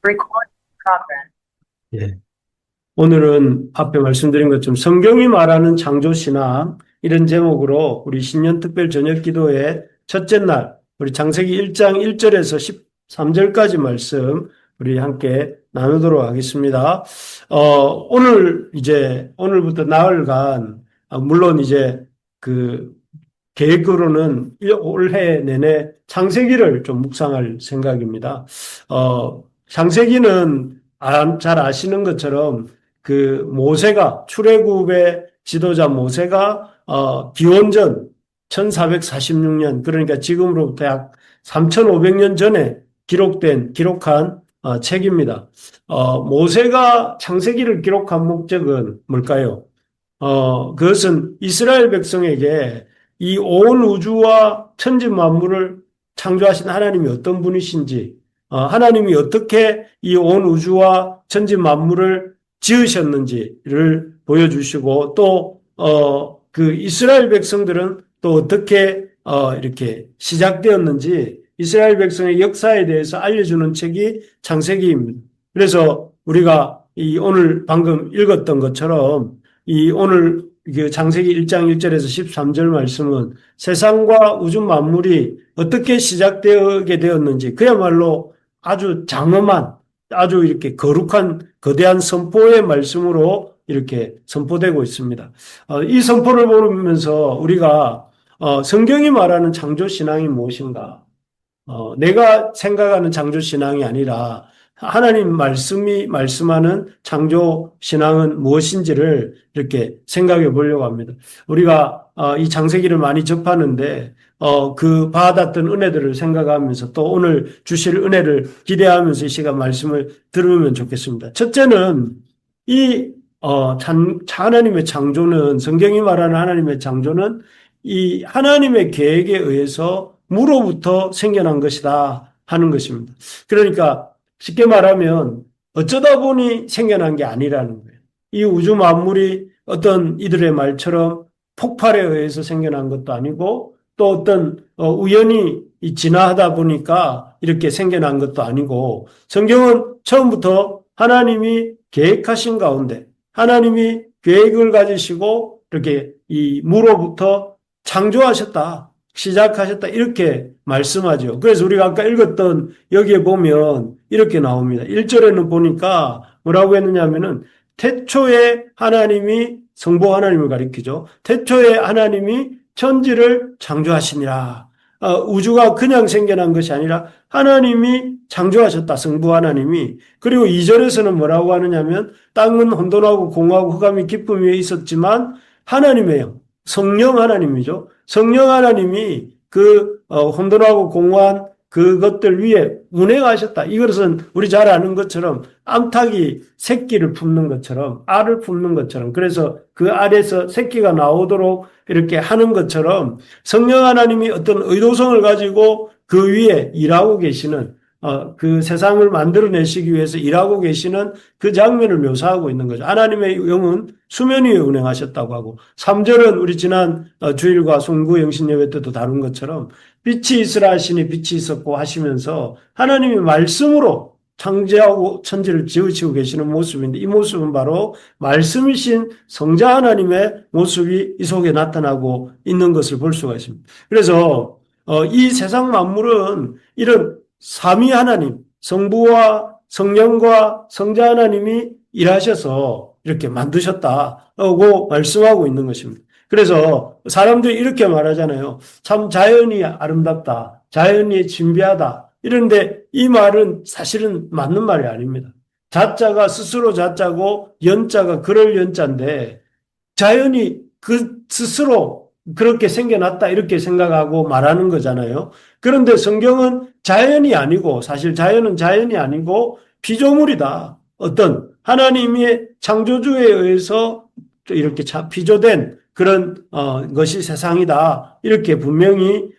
Recording in progress. 예. 오늘은 앞에 말씀드린 것처럼 성경이 말하는 창조신앙 이런 제목으로 우리 신년 특별 저녁 기도의 첫째 날 우리 창세기 1장 1절에서 13절까지 말씀 우리 함께 나누도록 하겠습니다. 오늘부터 나흘간 물론 이제 그 계획으로는 올해 내내 창세기를 좀 묵상할 생각입니다. 창세기는 잘 아시는 것처럼 그 모세가 출애굽의 지도자 모세가 기원전 1446년 그러니까 지금으로부터 약 3500년 전에 기록한 책입니다. 모세가 창세기를 기록한 목적은 뭘까요? 그것은 이스라엘 백성에게 이 온 우주와 천지 만물을 창조하신 하나님이 어떤 분이신지, 하나님이 어떻게 이 온 우주와 천지 만물을 지으셨는지를 보여주시고, 또, 그 이스라엘 백성들은 또 어떻게, 이렇게 시작되었는지, 이스라엘 백성의 역사에 대해서 알려주는 책이 창세기입니다. 그래서 우리가 오늘 방금 읽었던 것처럼 오늘 그 창세기 1장 1절에서 13절 말씀은 세상과 우주 만물이 어떻게 시작되게 되었는지 그야말로 아주 장엄한 아주 이렇게 거룩한 거대한 선포의 말씀으로 이렇게 선포되고 있습니다. 이 선포를 보면서 우리가 성경이 말하는 창조신앙이 무엇인가? 내가 생각하는 창조신앙이 아니라 하나님 말씀이 말씀하는 창조신앙은 무엇인지를 이렇게 생각해 보려고 합니다. 우리가 이 창세기를 많이 접하는데 그 받았던 은혜들을 생각하면서 또 오늘 주실 은혜를 기대하면서 이 시간 말씀을 들으면 좋겠습니다. 첫째는 이 하나님의 창조는 성경이 말하는 하나님의 창조는 이 하나님의 계획에 의해서 무로부터 생겨난 것이다 하는 것입니다. 그러니까 쉽게 말하면 어쩌다 보니 생겨난 게 아니라는 거예요. 이 우주 만물이 어떤 이들의 말처럼 폭발에 의해서 생겨난 것도 아니고 또 어떤 우연히 진화하다 보니까 이렇게 생겨난 것도 아니고 성경은 처음부터 하나님이 계획하신 가운데 하나님이 계획을 가지시고 이렇게 이 무로부터 창조하셨다. 시작하셨다. 이렇게 말씀하죠. 그래서 우리가 아까 읽었던 여기에 보면 이렇게 나옵니다. 1절에는 보니까 뭐라고 했느냐면은 태초에 하나님이 성부 하나님을 가리키죠. 태초에 하나님이 천지를 창조하시니라. 우주가 그냥 생겨난 것이 아니라 하나님이 창조하셨다. 성부 하나님이. 그리고 2절에서는 뭐라고 하느냐면 땅은 혼돈하고 공하고 흑암이 깊음 위에 있었지만 하나님의 영, 성령 하나님이죠. 성령 하나님이 그 혼돈하고 공허한 그것들 위에 운행하셨다. 이것은 우리 잘 아는 것처럼 암탉이 새끼를 품는 것처럼 알을 품는 것처럼 그래서 그 알에서 새끼가 나오도록 이렇게 하는 것처럼 성령 하나님이 어떤 의도성을 가지고 그 위에 일하고 계시는 그 세상을 만들어내시기 위해서 일하고 계시는 그 장면을 묘사하고 있는 거죠. 하나님의 영은 수면 위에 운행하셨다고 하고 3절은 우리 지난 주일과 송구 영신예배 때도 다룬 것처럼 빛이 있으라 하시니 빛이 있었고 하시면서 하나님이 말씀으로 창조하고 천지를 지으시고 계시는 모습인데 이 모습은 바로 말씀이신 성자 하나님의 모습이 이 속에 나타나고 있는 것을 볼 수가 있습니다. 그래서 이 세상 만물은 이런 삼위 하나님, 성부와 성령과 성자 하나님이 일하셔서 이렇게 만드셨다고 말씀하고 있는 것입니다. 그래서 사람들이 이렇게 말하잖아요. 참 자연이 아름답다. 자연이 진비하다. 이런데 이 말은 사실은 맞는 말이 아닙니다. 자자가 스스로 자자고 연자가 그럴 연자인데 자연이 그 스스로 그렇게 생겨났다 이렇게 생각하고 말하는 거잖아요. 그런데 성경은 자연이 아니고 사실 자연은 자연이 아니고 피조물이다. 어떤 하나님의 창조주에 의해서 이렇게 피조된 그런 것이 세상이다. 이렇게 분명히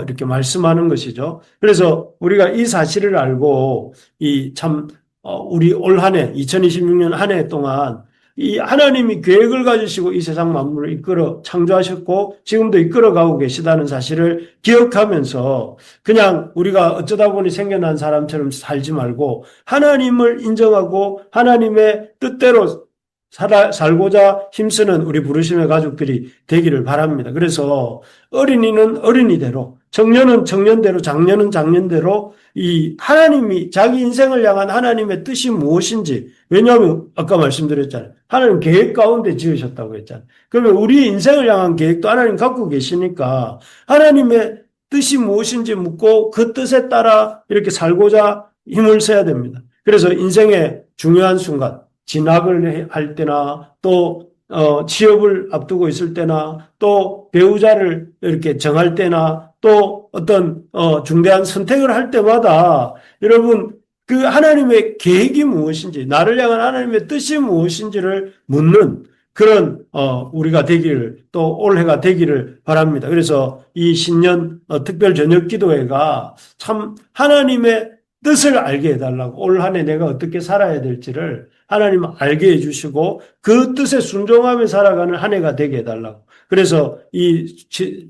이렇게 말씀하는 것이죠. 그래서 우리가 이 사실을 알고 이 참 우리 올 한 해 2026년 한 해 동안 이 하나님이 계획을 가지시고 이 세상 만물을 이끌어 창조하셨고 지금도 이끌어가고 계시다는 사실을 기억하면서 그냥 우리가 어쩌다 보니 생겨난 사람처럼 살지 말고 하나님을 인정하고 하나님의 뜻대로 살고자 힘쓰는 우리 부르심의 가족들이 되기를 바랍니다. 그래서 어린이는 어린이대로, 청년은 청년대로, 장년은 장년대로 이 하나님이 자기 인생을 향한 하나님의 뜻이 무엇인지, 왜냐하면 아까 말씀드렸잖아요. 하나님 계획 가운데 지으셨다고 했잖아요. 그러면 우리 인생을 향한 계획도 하나님 갖고 계시니까 하나님의 뜻이 무엇인지 묻고 그 뜻에 따라 이렇게 살고자 힘을 써야 됩니다. 그래서 인생의 중요한 순간, 진학을 할 때나 또 취업을 앞두고 있을 때나 또 배우자를 이렇게 정할 때나 또 어떤 중대한 선택을 할 때마다 여러분 그 하나님의 계획이 무엇인지 나를 향한 하나님의 뜻이 무엇인지를 묻는 그런 우리가 되기를 또 올해가 되기를 바랍니다. 그래서 이 신년 특별 저녁 기도회가 참 하나님의 뜻을 알게 해달라고 올 한 해 내가 어떻게 살아야 될지를 하나님 알게 해주시고 그 뜻에 순종하며 살아가는 한 해가 되게 해달라고. 그래서 이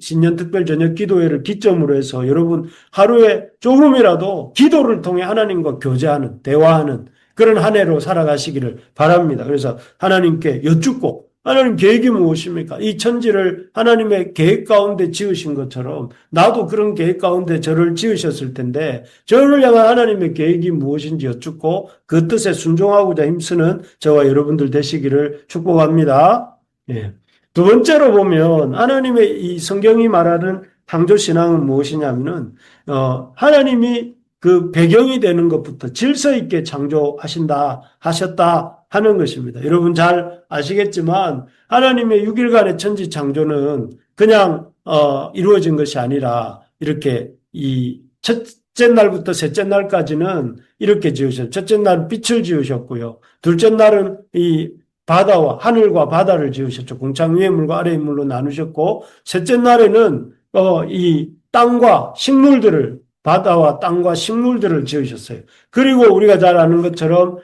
신년 특별 저녁 기도회를 기점으로 해서 여러분 하루에 조금이라도 기도를 통해 하나님과 교제하는 대화하는 그런 한 해로 살아가시기를 바랍니다. 그래서 하나님께 여쭙고 하나님 계획이 무엇입니까? 이 천지를 하나님의 계획 가운데 지으신 것처럼 나도 그런 계획 가운데 저를 지으셨을 텐데 저를 향한 하나님의 계획이 무엇인지 여쭙고 그 뜻에 순종하고자 힘쓰는 저와 여러분들 되시기를 축복합니다. 예. 두 번째로 보면 하나님의 이 성경이 말하는 창조신앙은 무엇이냐면은 하나님이 그 배경이 되는 것부터 질서 있게 하셨다 하는 것입니다. 여러분 잘 아시겠지만 하나님의 6일간의 천지 창조는 그냥 이루어진 것이 아니라 이렇게 이 첫째 날부터 셋째 날까지는 이렇게 지으셨어요. 첫째 날은 빛을 지으셨고요. 둘째 날은 이 바다와 하늘과 바다를 지으셨죠. 궁창 위의 물과 아래의 물로 나누셨고 셋째 날에는 이 땅과 식물들을 바다와 땅과 식물들을 지으셨어요. 그리고 우리가 잘 아는 것처럼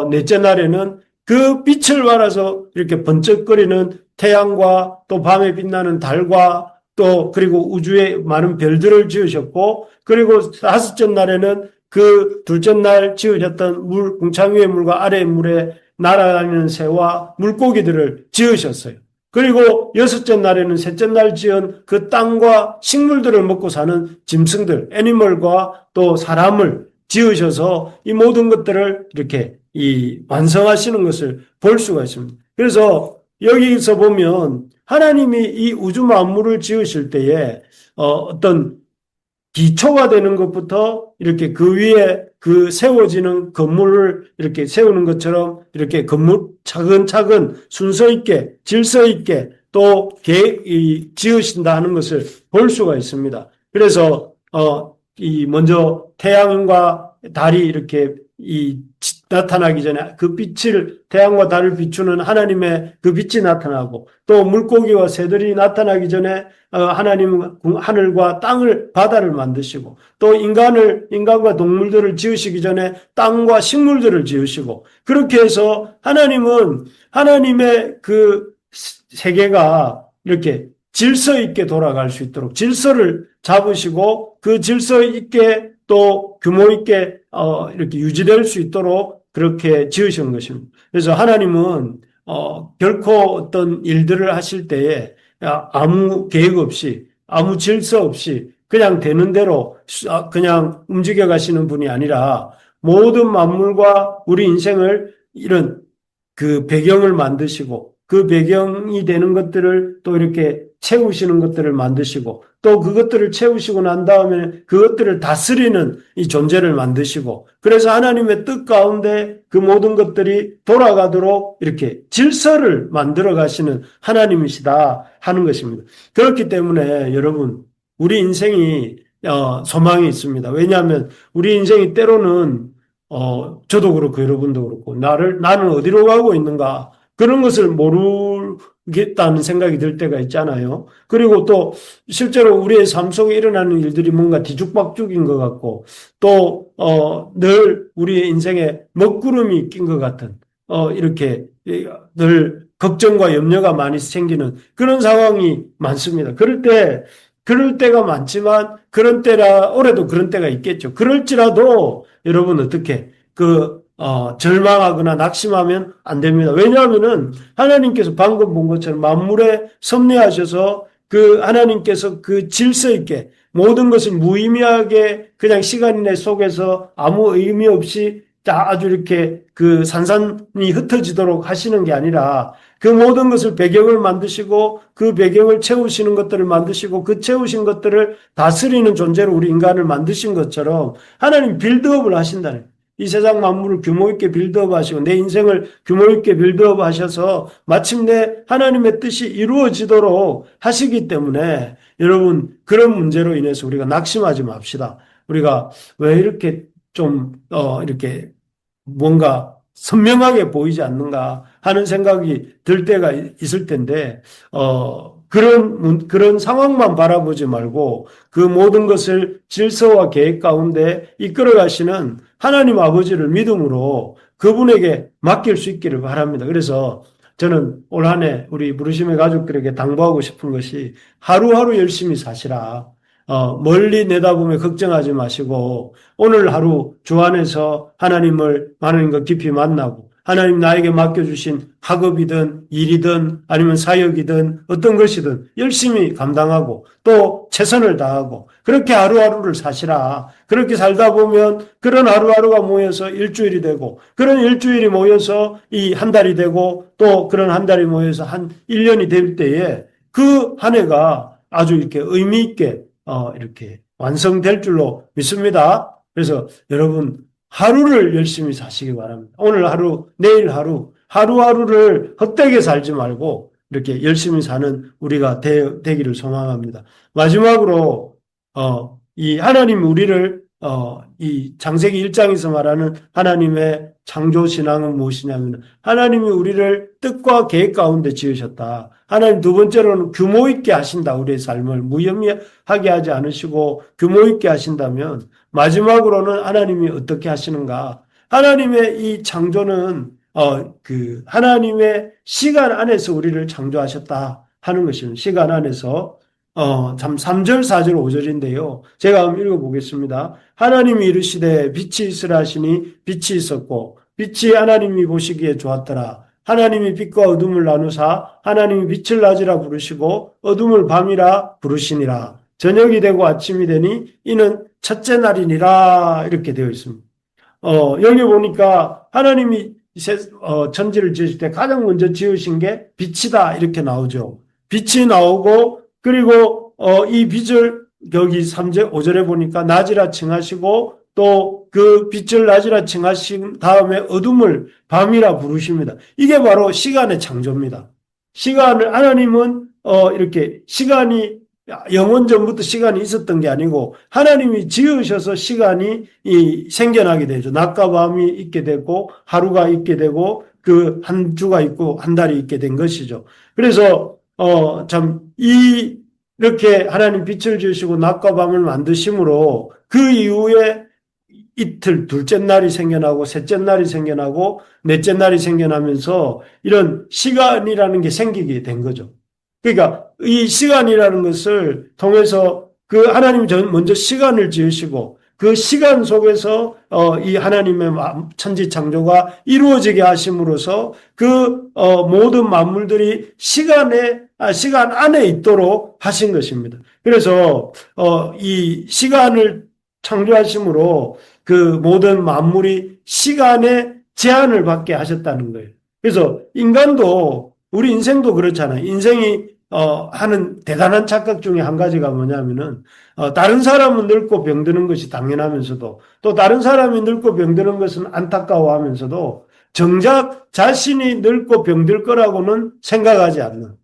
넷째 날에는 그 빛을 발아서 이렇게 번쩍거리는 태양과 또 밤에 빛나는 달과 또 그리고 우주의 많은 별들을 지으셨고 그리고 다섯째 날에는 그 둘째 날 지으셨던 궁창 위의 물과 아래의 물에 날아다니는 새와 물고기들을 지으셨어요. 그리고 여섯째 날에는 셋째 날 지은 그 땅과 식물들을 먹고 사는 짐승들, 애니멀과 또 사람을 지으셔서 이 모든 것들을 이렇게 완성하시는 것을 볼 수가 있습니다. 그래서 여기서 보면 하나님이 이 우주 만물을 지으실 때에 어떤 기초가 되는 것부터 이렇게 그 위에 그 세워지는 건물을 이렇게 세우는 것처럼 이렇게 건물 차근차근 순서 있게 질서 있게 또 지으신다 하는 것을 볼 수가 있습니다. 그래서 먼저 태양과 달이 이렇게 나타나기 전에 그 빛을 태양과 달을 비추는 하나님의 그 빛이 나타나고 또 물고기와 새들이 나타나기 전에 하나님은 하늘과 땅을 바다를 만드시고 또 인간과 동물들을 지으시기 전에 땅과 식물들을 지으시고 그렇게 해서 하나님은 하나님의 그 세계가 이렇게 질서 있게 돌아갈 수 있도록 질서를 잡으시고 그 질서 있게 또 규모 있게 이렇게 유지될 수 있도록 그렇게 지으신 것입니다. 그래서 하나님은 결코 어떤 일들을 하실 때에 아무 계획 없이 아무 질서 없이 그냥 되는 대로 그냥 움직여 가시는 분이 아니라 모든 만물과 우리 인생을 이런 그 배경을 만드시고 그 배경이 되는 것들을 또 이렇게 채우시는 것들을 만드시고 또 그것들을 채우시고 난 다음에 그것들을 다스리는 이 존재를 만드시고 그래서 하나님의 뜻 가운데 그 모든 것들이 돌아가도록 이렇게 질서를 만들어 가시는 하나님이시다 하는 것입니다. 그렇기 때문에 여러분 우리 인생이 소망이 있습니다. 왜냐하면 우리 인생이 때로는 저도 그렇고 여러분도 그렇고 나는 어디로 가고 있는가 그런 것을 모르겠다는 생각이 들 때가 있잖아요. 그리고 또 실제로 우리의 삶 속에 일어나는 일들이 뭔가 뒤죽박죽인 것 같고 또 늘 우리의 인생에 먹구름이 낀 것 같은 이렇게 늘 걱정과 염려가 많이 생기는 그런 상황이 많습니다. 그럴 때가 많지만 올해도 그런 때가 있겠죠. 그럴지라도 여러분 어떻게 절망하거나 낙심하면 안 됩니다. 왜냐하면은 하나님께서 방금 본 것처럼 만물에 섭리하셔서 하나님께서 질서 있게 모든 것을 무의미하게 그냥 시간 내 속에서 아무 의미 없이 아주 이렇게 산산이 흩어지도록 하시는 게 아니라 그 모든 것을 배경을 만드시고 그 배경을 채우시는 것들을 만드시고 그 채우신 것들을 다스리는 존재로 우리 인간을 만드신 것처럼 하나님 빌드업을 하신다는 거예요. 이 세상 만물을 규모 있게 빌드업 하시고 내 인생을 규모 있게 빌드업 하셔서 마침내 하나님의 뜻이 이루어지도록 하시기 때문에 여러분 그런 문제로 인해서 우리가 낙심하지 맙시다. 우리가 왜 이렇게 이렇게 뭔가 선명하게 보이지 않는가 하는 생각이 들 때가 있을 텐데, 그런 상황만 바라보지 말고 그 모든 것을 질서와 계획 가운데 이끌어 가시는 하나님 아버지를 믿음으로 그분에게 맡길 수 있기를 바랍니다. 그래서 저는 올 한 해 우리 부르심의 가족들에게 당부하고 싶은 것이 하루하루 열심히 사시라. 멀리 내다보며 걱정하지 마시고 오늘 하루 주 안에서 하나님을 하나님과 깊이 만나고 하나님 나에게 맡겨주신 학업이든 일이든 아니면 사역이든 어떤 것이든 열심히 감당하고 또 최선을 다하고 그렇게 하루하루를 사시라. 그렇게 살다 보면 그런 하루하루가 모여서 일주일이 되고 그런 일주일이 모여서 이 한 달이 되고 또 그런 한 달이 모여서 한 1년이 될 때에 그 한 해가 아주 이렇게 의미 있게 이렇게 완성될 줄로 믿습니다. 그래서 여러분 하루를 열심히 사시기 바랍니다. 오늘 하루, 내일 하루, 하루하루를 헛되게 살지 말고 이렇게 열심히 사는 우리가 되기를 소망합니다. 마지막으로 이 하나님 우리를 이 창세기 1장에서 말하는 하나님의 창조 신앙은 무엇이냐면 하나님이 우리를 뜻과 계획 가운데 지으셨다. 하나님 두 번째로는 규모 있게 하신다. 우리의 삶을 무의미하게 하지 않으시고 규모 있게 하신다면 마지막으로는 하나님이 어떻게 하시는가? 하나님의 이 창조는 하나님의 시간 안에서 우리를 창조하셨다 하는 것입니다. 시간 안에서 참 3절, 4절, 5절인데요. 제가 한번 읽어보겠습니다. 하나님이 이르시되 빛이 있으라 하시니 빛이 있었고 빛이 하나님이 보시기에 좋았더라. 하나님이 빛과 어둠을 나누사 하나님이 빛을 낮이라 부르시고 어둠을 밤이라 부르시니라. 저녁이 되고 아침이 되니 이는 첫째 날이니라 이렇게 되어 있습니다. 여기 보니까 하나님이 천지를 지으실 때 가장 먼저 지으신 게 빛이다 이렇게 나오죠. 빛이 나오고 그리고 이 빛을 여기 3절, 5절에 보니까 낮이라 칭하시고 또 그 빛을 낮이라 칭하신 다음에 어둠을 밤이라 부르십니다. 이게 바로 시간의 창조입니다. 하나님은 이렇게 시간이 영원 전부터 시간이 있었던 게 아니고 하나님이 지으셔서 시간이 생겨나게 되죠. 낮과 밤이 있게 되고 하루가 있게 되고 그 한 주가 있고 한 달이 있게 된 것이죠. 그래서 이렇게 하나님 빛을 지으시고 낮과 밤을 만드심으로 그 이후에 이틀, 둘째 날이 생겨나고 셋째 날이 생겨나고 넷째 날이 생겨나면서 이런 시간이라는 게 생기게 된 거죠. 그러니까 이 시간이라는 것을 통해서 하나님이 먼저 시간을 지으시고 그 시간 속에서 이 하나님의 천지 창조가 이루어지게 하심으로써 모든 만물들이 시간 안에 있도록 하신 것입니다. 그래서 이 시간을 창조하심으로 그 모든 만물이 시간의 제한을 받게 하셨다는 거예요. 그래서 인간도 우리 인생도 그렇잖아요. 인생이 하는 대단한 착각 중에 한 가지가 뭐냐면은 다른 사람은 늙고 병드는 것이 당연하면서도 또 다른 사람이 늙고 병드는 것은 안타까워하면서도 정작 자신이 늙고 병들 거라고는 생각하지 않는.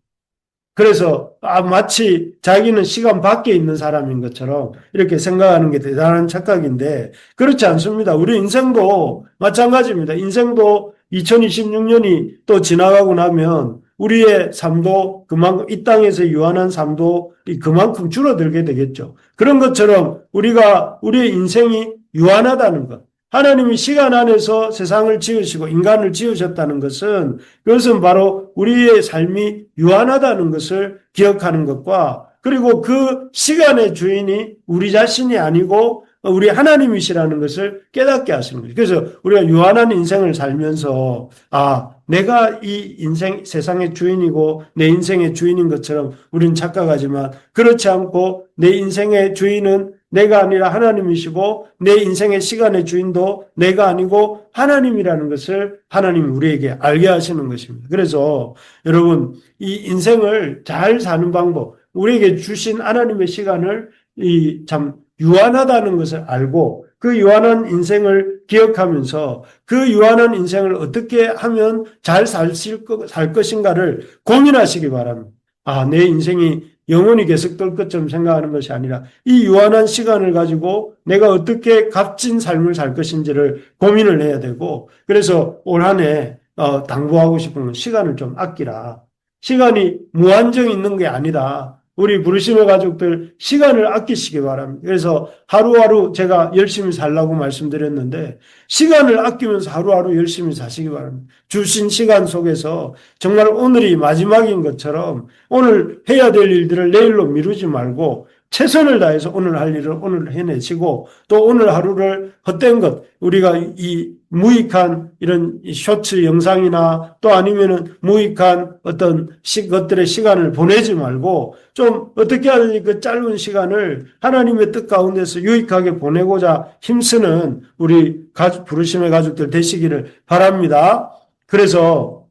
그래서 마치 자기는 시간 밖에 있는 사람인 것처럼 이렇게 생각하는 게 대단한 착각인데 그렇지 않습니다. 우리 인생도 마찬가지입니다. 인생도 2026년이 또 지나가고 나면 우리의 삶도 그만큼 이 땅에서 유한한 삶도 그만큼 줄어들게 되겠죠. 그런 것처럼 우리의 인생이 유한하다는 것. 하나님이 시간 안에서 세상을 지으시고 인간을 지으셨다는 것은 그것은 바로 우리의 삶이 유한하다는 것을 기억하는 것과 그리고 그 시간의 주인이 우리 자신이 아니고 우리 하나님이시라는 것을 깨닫게 하시는 거예요. 그래서 우리가 유한한 인생을 살면서 내가 이 인생 세상의 주인이고 내 인생의 주인인 것처럼 우리는 착각하지만 그렇지 않고 내 인생의 주인은 내가 아니라 하나님이시고 내 인생의 시간의 주인도 내가 아니고 하나님이라는 것을 하나님이 우리에게 알게 하시는 것입니다. 그래서 여러분 이 인생을 잘 사는 방법, 우리에게 주신 하나님의 시간을 참 유한하다는 것을 알고 그 유한한 인생을 기억하면서 그 유한한 인생을 어떻게 하면 잘 살 것인가를 고민하시기 바랍니다. 내 인생이 영원히 계속될 것처럼 생각하는 것이 아니라 이 유한한 시간을 가지고 내가 어떻게 값진 삶을 살 것인지를 고민을 해야 되고 그래서 올 한 해 당부하고 싶은 건 시간을 좀 아끼라. 시간이 무한정 있는 게 아니다. 우리 부르심의 가족들 시간을 아끼시기 바랍니다. 그래서 하루하루 제가 열심히 살라고 말씀드렸는데 시간을 아끼면서 하루하루 열심히 사시기 바랍니다. 주신 시간 속에서 정말 오늘이 마지막인 것처럼 오늘 해야 될 일들을 내일로 미루지 말고 최선을 다해서 오늘 할 일을 오늘 해내시고 또 오늘 하루를 헛된 것 우리가 이 무익한 이런 쇼츠 영상이나 또 아니면은 무익한 어떤 것들의 시간을 보내지 말고 좀 어떻게 하든지 그 짧은 시간을 하나님의 뜻 가운데서 유익하게 보내고자 힘쓰는 우리 부르심의 가족들 되시기를 바랍니다. 그래서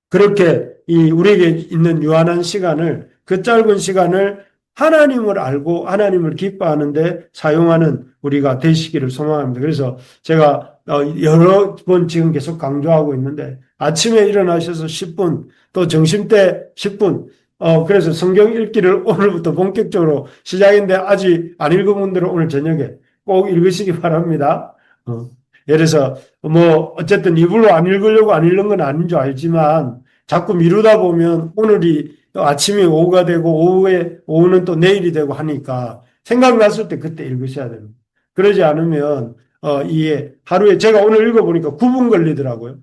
그렇게 우리에게 있는 유한한 시간을 그 짧은 시간을 하나님을 알고 하나님을 기뻐하는데 사용하는 우리가 되시기를 소망합니다. 그래서 제가 여러 번 지금 계속 강조하고 있는데 아침에 일어나셔서 10분 또 점심때 10분 그래서 성경 읽기를 오늘부터 본격적으로 시작인데 아직 안 읽은 분들은 오늘 저녁에 꼭 읽으시기 바랍니다. 예를 들어서 어쨌든 이불로 안 읽으려고 안 읽는 건 아닌 줄 알지만 자꾸 미루다 보면 오늘이 아침이 오후가 되고 오후는 또 내일이 되고 하니까 생각났을 때 그때 읽으셔야 됩니다. 그러지 않으면 이게 하루에 제가 오늘 읽어보니까 9분 걸리더라고요.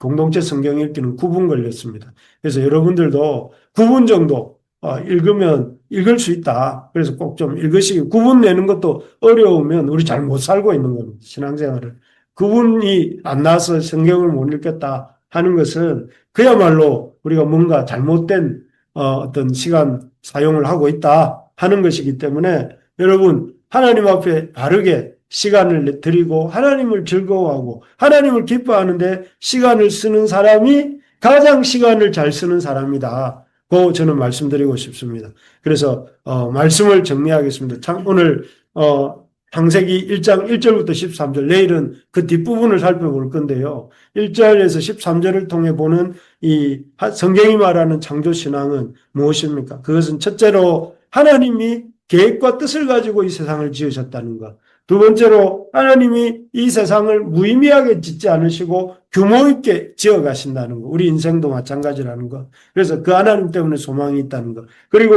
공동체 성경 읽기는 9분 걸렸습니다. 그래서 여러분들도 9분 정도 읽으면 읽을 수 있다. 그래서 꼭 좀 읽으시기 9분 내는 것도 어려우면 우리 잘 못 살고 있는 겁니다. 신앙생활을. 9분이 안 나서 성경을 못 읽겠다 하는 것은 그야말로 우리가 뭔가 잘못된 어떤 시간 사용을 하고 있다 하는 것이기 때문에 여러분 하나님 앞에 바르게 시간을 드리고 하나님을 즐거워하고 하나님을 기뻐하는데 시간을 쓰는 사람이 가장 시간을 잘 쓰는 사람이다. 고 저는 말씀드리고 싶습니다. 그래서 말씀을 정리하겠습니다. 오늘 창세기 1장 1절부터 13절 내일은 그 뒷부분을 살펴볼 건데요. 1절에서 13절을 통해 보는 이 성경이 말하는 창조신앙은 무엇입니까? 그것은 첫째로 하나님이 계획과 뜻을 가지고 이 세상을 지으셨다는 것. 두 번째로 하나님이 이 세상을 무의미하게 짓지 않으시고 규모 있게 지어가신다는 것. 우리 인생도 마찬가지라는 것. 그래서 그 하나님 때문에 소망이 있다는 것. 그리고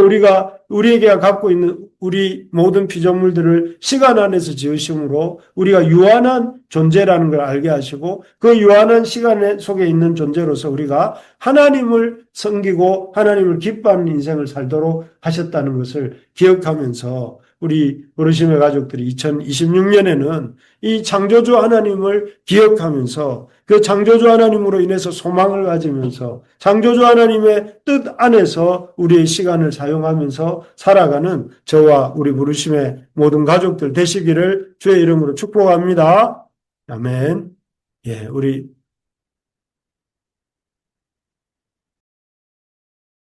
우리에게 갖고 있는 우리 모든 피조물들을 시간 안에서 지으심으로 우리가 유한한 존재라는 걸 알게 하시고 그 유한한 시간 속에 있는 존재로서 우리가 하나님을 섬기고 하나님을 기뻐하는 인생을 살도록 하셨다는 것을 기억하면서 우리 부르심의 가족들이 2026년에는 이 창조주 하나님을 기억하면서 그 창조주 하나님으로 인해서 소망을 가지면서 창조주 하나님의 뜻 안에서 우리의 시간을 사용하면서 살아가는 저와 우리 부르심의 모든 가족들 되시기를 주의 이름으로 축복합니다. 아멘. 우리